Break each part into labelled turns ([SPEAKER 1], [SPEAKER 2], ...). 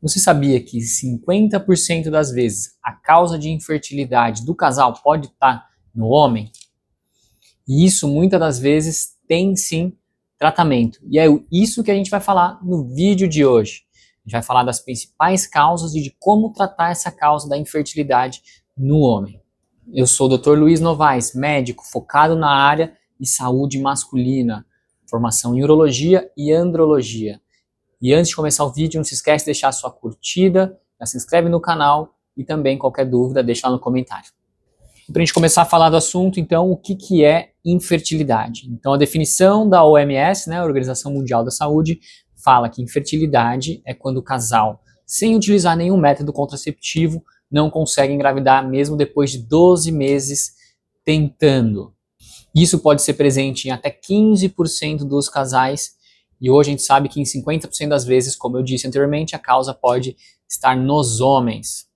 [SPEAKER 1] Você sabia que 50% das vezes a causa de infertilidade do casal pode estar no homem? E isso muitas das vezes tem sim tratamento. E é isso que a gente vai falar no vídeo de hoje. A gente vai falar das principais causas e de como tratar essa causa da infertilidade no homem. Eu sou o Dr. Luiz Novaes, médico focado na área de saúde masculina, formação em urologia e andrologia. E antes de começar o vídeo, não se esquece de deixar a sua curtida, já se inscreve no canal e também qualquer dúvida deixa lá no comentário. Para a gente começar a falar do assunto, então, o que é infertilidade? Então, a definição da OMS, né, a Organização Mundial da Saúde, fala que infertilidade é quando o casal, sem utilizar nenhum método contraceptivo, não consegue engravidar mesmo depois de 12 meses tentando. Isso pode ser presente em até 15% dos casais, e hoje a gente sabe que em 50% das vezes, como eu disse anteriormente, a causa pode estar nos homens.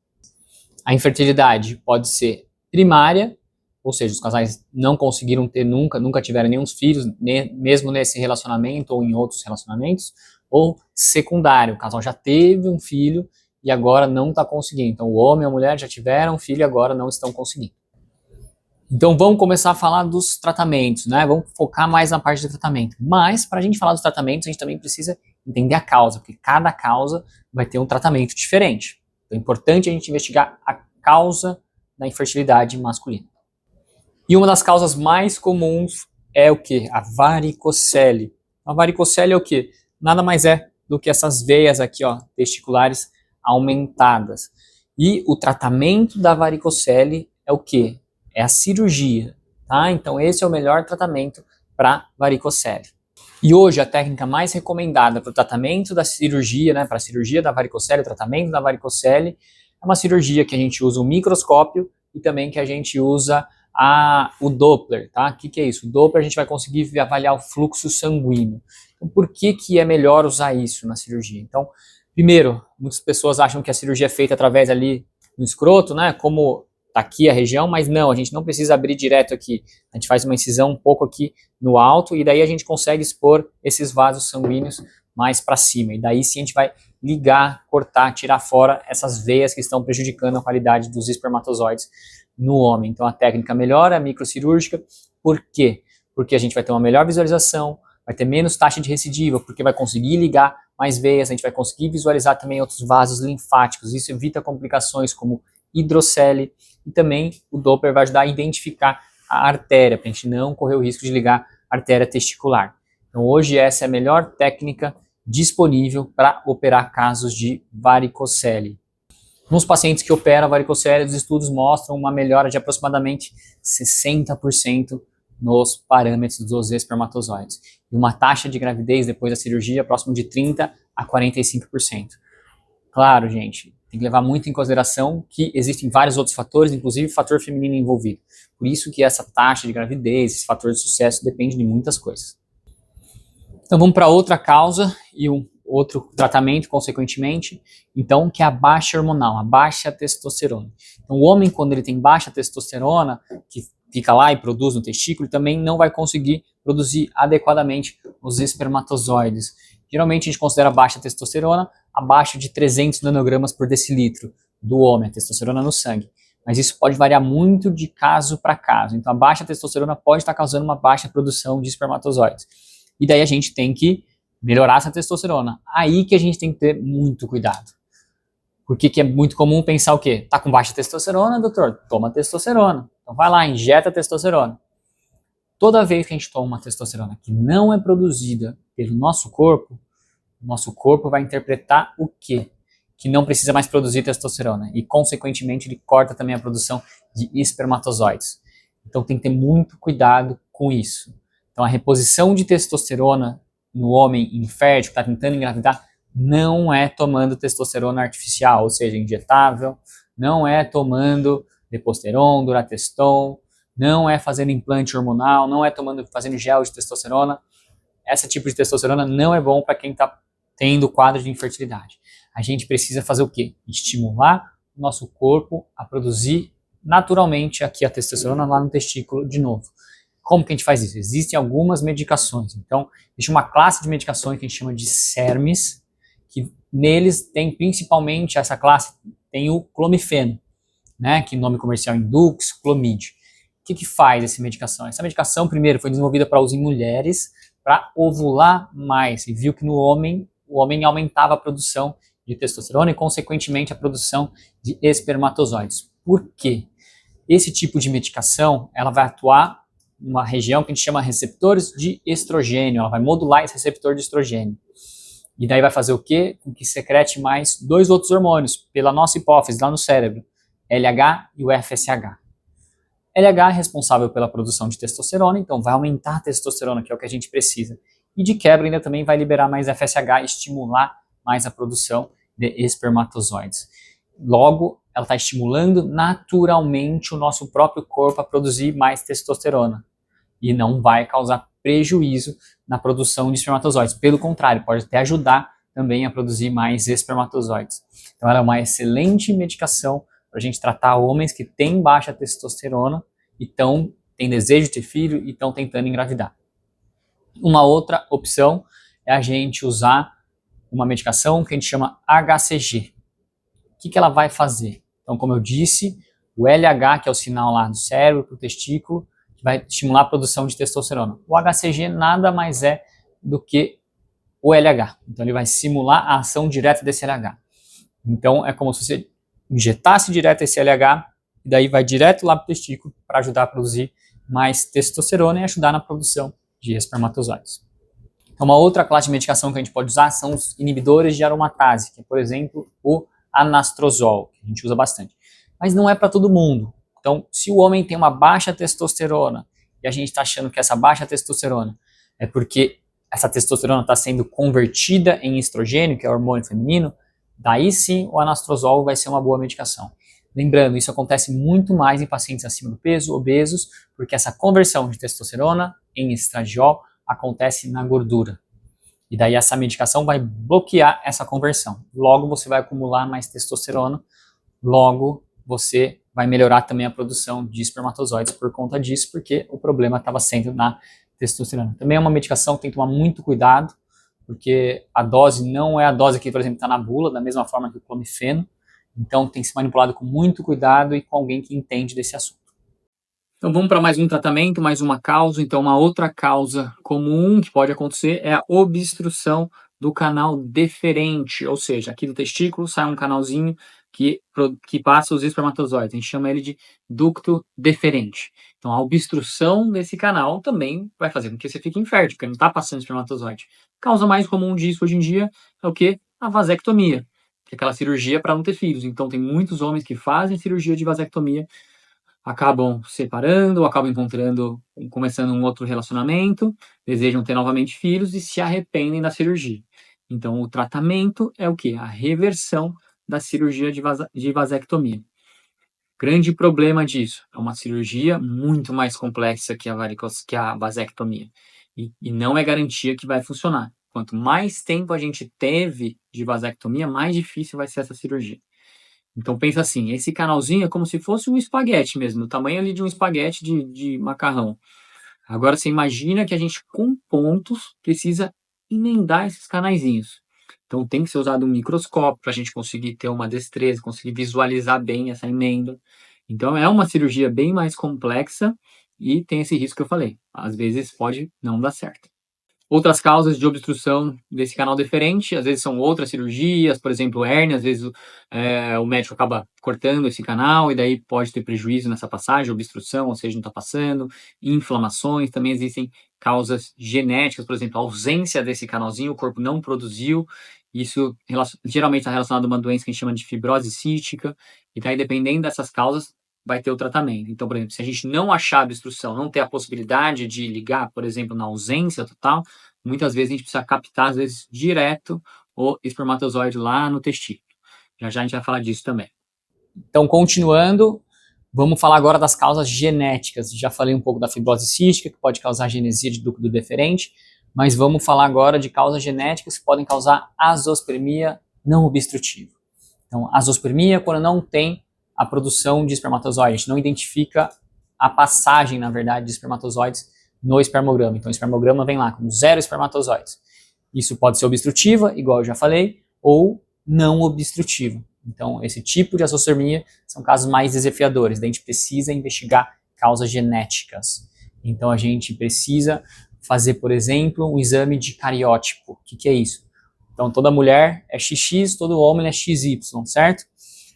[SPEAKER 1] A infertilidade pode ser primária, ou seja, os casais não conseguiram ter nunca tiveram nenhum filhos, mesmo nesse relacionamento ou em outros relacionamentos, ou secundário, o casal já teve um filho e agora não está conseguindo. Então o homem e a mulher já tiveram um filho e agora não estão conseguindo. Então vamos começar a falar dos tratamentos, né? Vamos focar mais na parte de tratamento. Mas para a gente falar dos tratamentos, a gente também precisa entender a causa, porque cada causa vai ter um tratamento diferente. Então é importante a gente investigar a causa da infertilidade masculina. E uma das causas mais comuns é o que? A varicocele. A varicocele é o que? Nada mais é do que essas veias aqui, ó, testiculares aumentadas. E o tratamento da varicocele é o que? É a cirurgia, tá? Então esse é o melhor tratamento para varicocele. E hoje a técnica mais recomendada para o tratamento da cirurgia, né, para a cirurgia da varicocele, o tratamento da varicocele, é uma cirurgia que a gente usa o microscópio e também que a gente usa o Doppler, tá? O que é isso? O Doppler a gente vai conseguir avaliar o fluxo sanguíneo. Então, por que é melhor usar isso na cirurgia? Então, primeiro, muitas pessoas acham que a cirurgia é feita através ali no escroto, né? Como tá aqui a região, mas não, a gente não precisa abrir direto aqui. A gente faz uma incisão um pouco aqui no alto e daí a gente consegue expor esses vasos sanguíneos mais para cima. E daí sim a gente vai ligar, cortar, tirar fora essas veias que estão prejudicando a qualidade dos espermatozoides no homem. Então a técnica melhor é a microcirúrgica. Por quê? Porque a gente vai ter uma melhor visualização, vai ter menos taxa de recidiva, porque vai conseguir ligar mais veias, a gente vai conseguir visualizar também outros vasos linfáticos. Isso evita complicações como hidrocele e também o Doppler vai ajudar a identificar a artéria, para a gente não correr o risco de ligar a artéria testicular. Então hoje essa é a melhor técnica disponível para operar casos de varicocele. Nos pacientes que operam varicocele, os estudos mostram uma melhora de aproximadamente 60% nos parâmetros dos espermatozoides. E uma taxa de gravidez depois da cirurgia próximo de 30% a 45%. Claro, gente, tem que levar muito em consideração que existem vários outros fatores, inclusive fator feminino envolvido. Por isso que essa taxa de gravidez, esse fator de sucesso, depende de muitas coisas. Então vamos para outra causa e um outro tratamento, consequentemente, então, que é a baixa hormonal, a baixa testosterona. Então o homem, quando ele tem baixa testosterona, que fica lá e produz no testículo, ele também não vai conseguir produzir adequadamente os espermatozoides. Geralmente a gente considera baixa testosterona abaixo de 300 nanogramas por decilitro do homem, a testosterona no sangue. Mas isso pode variar muito de caso para caso. Então a baixa testosterona pode estar causando uma baixa produção de espermatozoides. E daí a gente tem que melhorar essa testosterona. Aí que a gente tem que ter muito cuidado. Porque que é muito comum pensar o quê? Tá com baixa testosterona, doutor? Toma testosterona. Então vai lá, injeta testosterona. Toda vez que a gente toma uma testosterona que não é produzida pelo nosso corpo vai interpretar o quê? Que não precisa mais produzir testosterona. E, consequentemente, ele corta também a produção de espermatozoides. Então tem que ter muito cuidado com isso. Então a reposição de testosterona no homem infértil que está tentando engravidar não é tomando testosterona artificial, ou seja, injetável, não é tomando Deposteron, Durateston, não é fazendo implante hormonal, não é fazendo gel de testosterona. Esse tipo de testosterona não é bom para quem está tendo quadro de infertilidade. A gente precisa fazer o quê? Estimular o nosso corpo a produzir naturalmente aqui a testosterona lá no testículo de novo. Como que a gente faz isso? Existem algumas medicações. Então, existe uma classe de medicações que a gente chama de SERMs, que neles tem principalmente essa classe, tem o clomifeno, né, que nome comercial Indux, Clomid. O que faz essa medicação? Essa medicação, primeiro, foi desenvolvida para usar em mulheres para ovular mais, e viu que no homem, o homem aumentava a produção de testosterona e, consequentemente, a produção de espermatozoides. Por quê? Esse tipo de medicação, ela vai atuar numa região que a gente chama receptores de estrogênio, ela vai modular esse receptor de estrogênio. E daí vai fazer o quê? Com que secrete mais 2 outros hormônios, pela nossa hipófise, lá no cérebro, LH e o FSH. LH é responsável pela produção de testosterona, então vai aumentar a testosterona, que é o que a gente precisa. E de quebra ainda também vai liberar mais FSH e estimular mais a produção de espermatozoides. Logo, ela está estimulando naturalmente o nosso próprio corpo a produzir mais testosterona. E não vai causar prejuízo na produção de espermatozoides. Pelo contrário, pode até ajudar também a produzir mais espermatozoides. Então ela é uma excelente medicação para a gente tratar homens que têm baixa testosterona e têm desejo de ter filho e estão tentando engravidar. Uma outra opção é a gente usar uma medicação que a gente chama HCG. O que ela vai fazer? Então, como eu disse, o LH, que é o sinal lá do cérebro para o testículo, que vai estimular a produção de testosterona. O HCG nada mais é do que o LH. Então, ele vai simular a ação direta desse LH. Então, é como se você injetasse direto esse LH, e daí vai direto lá para o testículo para ajudar a produzir mais testosterona e ajudar na produção de espermatozoides. Então, uma outra classe de medicação que a gente pode usar são os inibidores de aromatase, que é, por exemplo, o anastrozol, que a gente usa bastante. Mas não é para todo mundo. Então, se o homem tem uma baixa testosterona e a gente está achando que essa baixa testosterona é porque essa testosterona está sendo convertida em estrogênio, que é o hormônio feminino, daí sim o anastrozol vai ser uma boa medicação. Lembrando, isso acontece muito mais em pacientes acima do peso, obesos, porque essa conversão de testosterona em estradiol acontece na gordura. E daí essa medicação vai bloquear essa conversão. Logo você vai acumular mais testosterona, logo você vai melhorar também a produção de espermatozoides por conta disso, porque o problema estava sendo na testosterona. Também é uma medicação que tem que tomar muito cuidado, porque a dose não é a dose que, por exemplo, está na bula, da mesma forma que o clomifeno. Então tem que ser manipulado com muito cuidado e com alguém que entende desse assunto. Então vamos para mais um tratamento, mais uma causa. Então uma outra causa comum que pode acontecer é a obstrução do canal deferente, ou seja, aqui do testículo sai um canalzinho que passa os espermatozoides. A gente chama ele de ducto deferente. Então a obstrução desse canal também vai fazer com que você fique infértil, porque não está passando espermatozoide. A causa mais comum disso hoje em dia é o quê? A vasectomia, que é aquela cirurgia para não ter filhos. Então tem muitos homens que fazem cirurgia de vasectomia, acabam separando, acabam começando um outro relacionamento, desejam ter novamente filhos e se arrependem da cirurgia. Então, o tratamento é o quê? A reversão da cirurgia de vasectomia. Grande problema disso, é uma cirurgia muito mais complexa que a vasectomia. E não é garantia que vai funcionar. Quanto mais tempo a gente teve de vasectomia, mais difícil vai ser essa cirurgia. Então pensa assim, esse canalzinho é como se fosse um espaguete mesmo, o tamanho ali de um espaguete de macarrão. Agora você imagina que a gente com pontos precisa emendar esses canaizinhos. Então tem que ser usado um microscópio para a gente conseguir ter uma destreza, conseguir visualizar bem essa emenda. Então é uma cirurgia bem mais complexa e tem esse risco que eu falei. Às vezes pode não dar certo. Outras causas de obstrução desse canal deferente, às vezes são outras cirurgias, por exemplo, hérnia, às vezes o médico acaba cortando esse canal e daí pode ter prejuízo nessa passagem, obstrução, ou seja, não está passando, inflamações, também existem causas genéticas, por exemplo, a ausência desse canalzinho, o corpo não produziu, isso geralmente está relacionado a uma doença que a gente chama de fibrose cística, e daí dependendo dessas causas, vai ter o tratamento. Então, por exemplo, se a gente não achar a obstrução, não ter a possibilidade de ligar, por exemplo, na ausência total, muitas vezes a gente precisa captar, às vezes, direto o espermatozoide lá no testículo. Já já a gente vai falar disso também. Então, continuando, vamos falar agora das causas genéticas. Já falei um pouco da fibrose cística, que pode causar genesia de ducto deferente, mas vamos falar agora de causas genéticas que podem causar azospermia não obstrutiva. Então, azospermia quando não tem a produção de espermatozoide, a gente não identifica a passagem, na verdade, de espermatozoides no espermograma. Então, o espermograma vem lá com 0 espermatozoides. Isso pode ser obstrutiva, igual eu já falei, ou não obstrutivo. Então, esse tipo de azoospermia são casos mais desafiadores, daí a gente precisa investigar causas genéticas. Então, a gente precisa fazer, por exemplo, um exame de cariótipo. O que é isso? Então, toda mulher é XX, todo homem é XY, certo?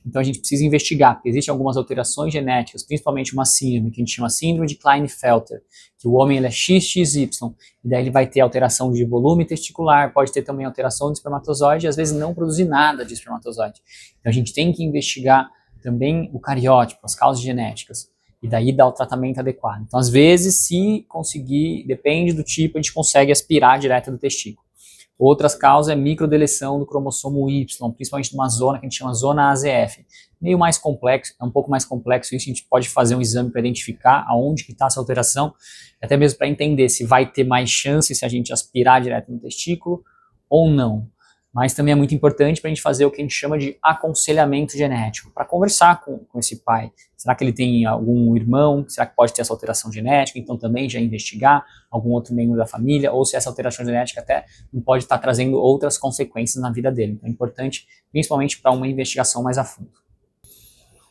[SPEAKER 1] Então, a gente precisa investigar, porque existem algumas alterações genéticas, principalmente uma síndrome, que a gente chama síndrome de Klinefelter, que o homem ele é XXY, e daí ele vai ter alteração de volume testicular, pode ter também alteração de espermatozoide, e às vezes não produzir nada de espermatozoide. Então, a gente tem que investigar também o cariótipo, as causas genéticas, e daí dar o tratamento adequado. Então, às vezes, se conseguir, depende do tipo, a gente consegue aspirar direto do testículo. Outras causas é microdeleção do cromossomo Y, principalmente numa zona que a gente chama zona AZF. Meio mais complexo, é um pouco mais complexo isso, a gente pode fazer um exame para identificar aonde que está essa alteração, até mesmo para entender se vai ter mais chance se a gente aspirar direto no testículo ou não. Mas também é muito importante para a gente fazer o que a gente chama de aconselhamento genético, para conversar com esse pai. Será que ele tem algum irmão? Será que pode ter essa alteração genética? Então também já investigar algum outro membro da família, ou se essa alteração genética até não pode estar trazendo outras consequências na vida dele. Então é importante, principalmente para uma investigação mais a fundo.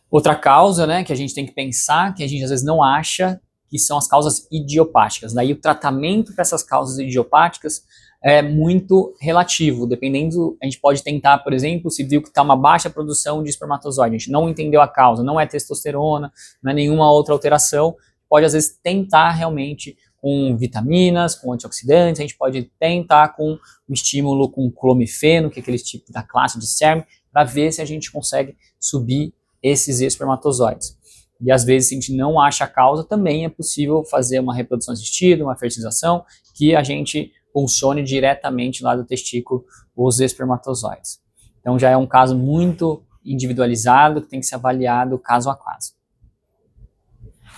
[SPEAKER 1] Outra causa, né, que a gente tem que pensar, que a gente às vezes não acha, que são as causas idiopáticas. Daí o tratamento para essas causas idiopáticas é muito relativo, dependendo, a gente pode tentar, por exemplo, se viu que está uma baixa produção de espermatozoide, a gente não entendeu a causa, não é testosterona, não é nenhuma outra alteração, pode às vezes tentar realmente com vitaminas, com antioxidantes, a gente pode tentar com um estímulo com clomifeno, que é aquele tipo da classe de CERM, para ver se a gente consegue subir esses espermatozoides. E às vezes, se a gente não acha a causa, também é possível fazer uma reprodução assistida, uma fertilização, que a gente funcione diretamente lá do testículo os espermatozoides. Então já é um caso muito individualizado, que tem que ser avaliado caso a caso.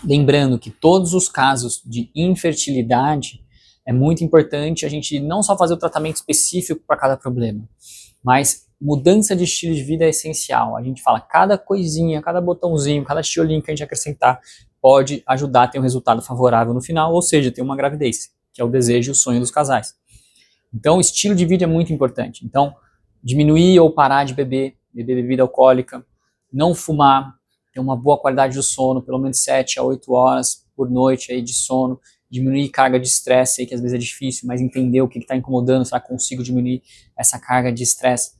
[SPEAKER 1] Lembrando que todos os casos de infertilidade, é muito importante a gente não só fazer o tratamento específico para cada problema, mas mudança de estilo de vida é essencial. A gente fala cada coisinha, cada botãozinho, cada tiolinho que a gente acrescentar pode ajudar a ter um resultado favorável no final, ou seja, ter uma gravidez, que é o desejo e o sonho dos casais. Então, o estilo de vida é muito importante. Então, diminuir ou parar de beber bebida alcoólica, não fumar, ter uma boa qualidade do sono, pelo menos 7 a 8 horas por noite aí de sono, diminuir carga de estresse, sei que às vezes é difícil, mas entender o que está incomodando, será que consigo diminuir essa carga de estresse,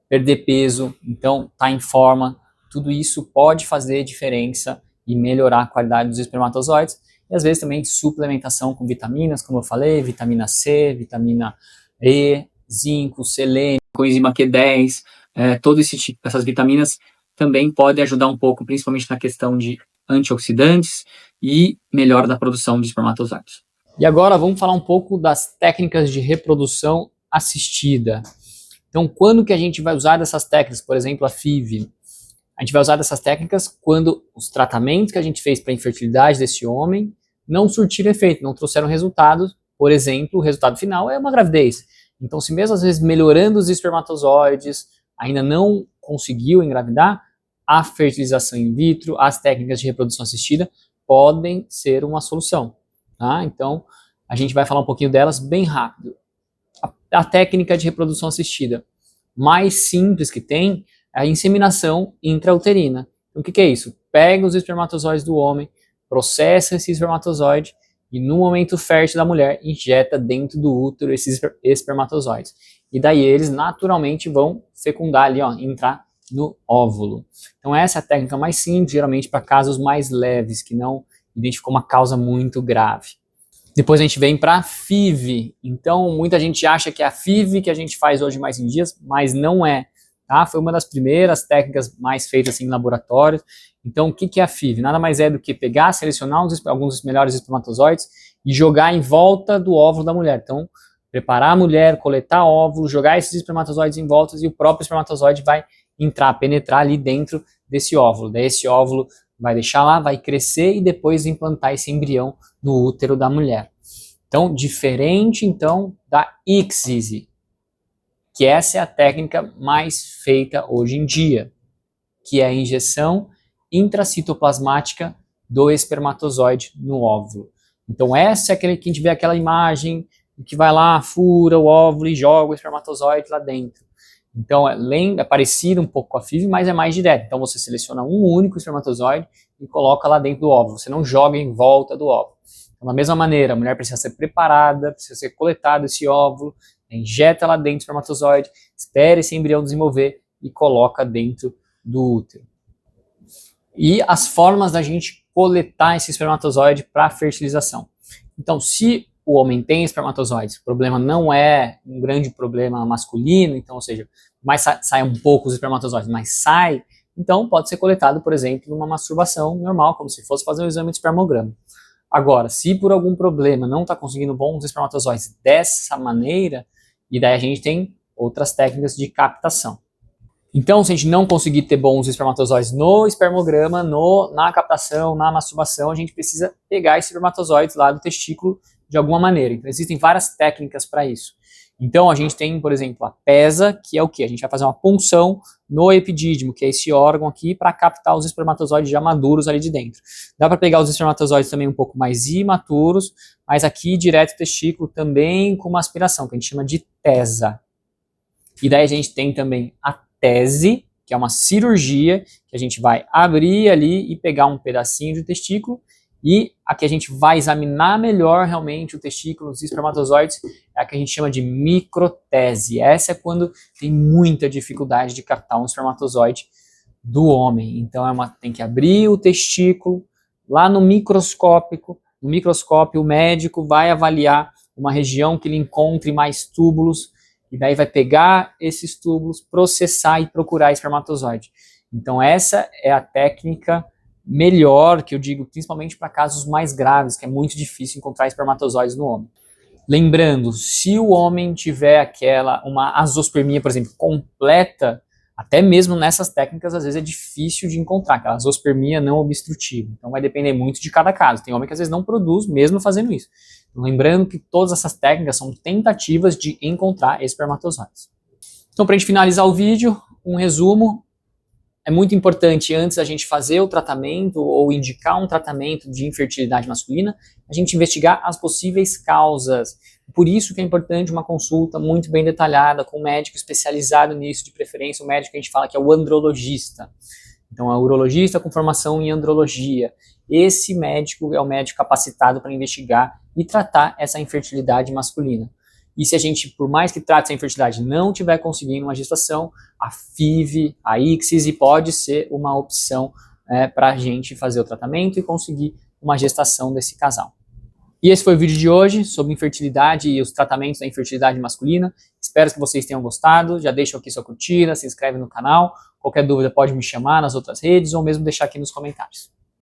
[SPEAKER 1] perder peso, então tá em forma, tudo isso pode fazer diferença e melhorar a qualidade dos espermatozoides. E às vezes também suplementação com vitaminas, como eu falei, vitamina C, vitamina E, zinco, selênio, coenzima Q10, todo esse tipo, essas vitaminas também podem ajudar um pouco, principalmente na questão de antioxidantes e melhora da produção de espermatozoides. E agora vamos falar um pouco das técnicas de reprodução assistida. Então, quando que a gente vai usar dessas técnicas, por exemplo, a FIV? A gente vai usar dessas técnicas quando os tratamentos que a gente fez para a infertilidade desse homem não surtiram efeito, não trouxeram resultados. Por exemplo, o resultado final é uma gravidez. Então, se mesmo às vezes melhorando os espermatozoides, ainda não conseguiu engravidar, a fertilização in vitro, as técnicas de reprodução assistida podem ser uma solução. Tá? Então, a gente vai falar um pouquinho delas bem rápido. A técnica de reprodução assistida mais simples que tem é a inseminação intrauterina. Então, o que é isso? Pega os espermatozoides do homem, processa esse espermatozoide e no momento fértil da mulher injeta dentro do útero esses espermatozoides. E daí eles naturalmente vão fecundar ali, ó, entrar no óvulo. Então essa é a técnica mais simples, geralmente para casos mais leves, que não identificou uma causa muito grave. Depois a gente vem para a FIV. Então muita gente acha que é a FIV que a gente faz hoje mais em dias, mas não é. Tá? Foi uma das primeiras técnicas mais feitas assim, em laboratórios. Então o que é a FIV? Nada mais é do que pegar, selecionar alguns dos melhores espermatozoides e jogar em volta do óvulo da mulher. Então preparar a mulher, coletar óvulo, jogar esses espermatozoides em volta e o próprio espermatozoide vai entrar, penetrar ali dentro desse óvulo. Daí esse óvulo vai deixar lá, vai crescer e depois implantar esse embrião no útero da mulher. Então, diferente então da ICSIS, que essa é a técnica mais feita hoje em dia, que é a injeção intracitoplasmática do espermatozoide no óvulo. Então essa é aquele que a gente vê aquela imagem que vai lá, fura o óvulo e joga o espermatozoide lá dentro. Então é parecido um pouco com a FIV, mas é mais direto. Então você seleciona um único espermatozoide e coloca lá dentro do óvulo. Você não joga em volta do óvulo. Então, da mesma maneira, a mulher precisa ser preparada, precisa ser coletado esse óvulo, injeta lá dentro o espermatozoide, espera esse embrião desenvolver e coloca dentro do útero. E as formas da gente coletar esse espermatozoide para fertilização. Então, se o homem tem espermatozoides, o problema não é um grande problema masculino, então, ou seja, mais sai um pouco os espermatozoides, mas sai, então pode ser coletado, por exemplo, numa masturbação normal, como se fosse fazer um exame de espermograma. Agora, se por algum problema não está conseguindo bons espermatozoides dessa maneira, e daí a gente tem outras técnicas de captação. Então, se a gente não conseguir ter bons espermatozoides no espermograma, na captação, na masturbação, a gente precisa pegar esses espermatozoides lá do testículo de alguma maneira. Então, existem várias técnicas para isso. Então, a gente tem, por exemplo, a PESA, que é o quê? A gente vai fazer uma punção no epidídimo, que é esse órgão aqui, para captar os espermatozoides já maduros ali de dentro. Dá para pegar os espermatozoides também um pouco mais imaturos, mas aqui direto do testículo também com uma aspiração, que a gente chama de TESA. E daí a gente tem também a TESE, que é uma cirurgia, que a gente vai abrir ali e pegar um pedacinho de testículo, e aqui a gente vai examinar melhor realmente o testículo, os espermatozoides, é a que a gente chama de microtese. Essa é quando tem muita dificuldade de captar um espermatozoide do homem. Então tem que abrir o testículo, lá no microscópio o médico vai avaliar uma região que ele encontre mais túbulos, e daí vai pegar esses túbulos, processar e procurar espermatozoide. Então essa é a técnica melhor, que eu digo principalmente para casos mais graves, que é muito difícil encontrar espermatozoides no homem. Lembrando, se o homem tiver uma azospermia, por exemplo, completa, até mesmo nessas técnicas às vezes é difícil de encontrar, aquela azospermia não obstrutiva. Então vai depender muito de cada caso. Tem homem que às vezes não produz mesmo fazendo isso. Então, lembrando que todas essas técnicas são tentativas de encontrar espermatozoides. Então, para a gente finalizar o vídeo, um resumo. É muito importante, antes da gente fazer o tratamento ou indicar um tratamento de infertilidade masculina, a gente investigar as possíveis causas. Por isso que é importante uma consulta muito bem detalhada com um médico especializado nisso, de preferência um médico que a gente fala que é o andrologista. Então, é o urologista com formação em andrologia. Esse médico é o médico capacitado para investigar e tratar essa infertilidade masculina. E se a gente, por mais que trate essa infertilidade, não estiver conseguindo uma gestação, a FIV, a ICSI pode ser uma opção para a gente fazer o tratamento e conseguir uma gestação desse casal. E esse foi o vídeo de hoje sobre infertilidade e os tratamentos da infertilidade masculina. Espero que vocês tenham gostado. Já deixam aqui sua curtida, se inscreve no canal. Qualquer dúvida pode me chamar nas outras redes ou mesmo deixar aqui nos comentários.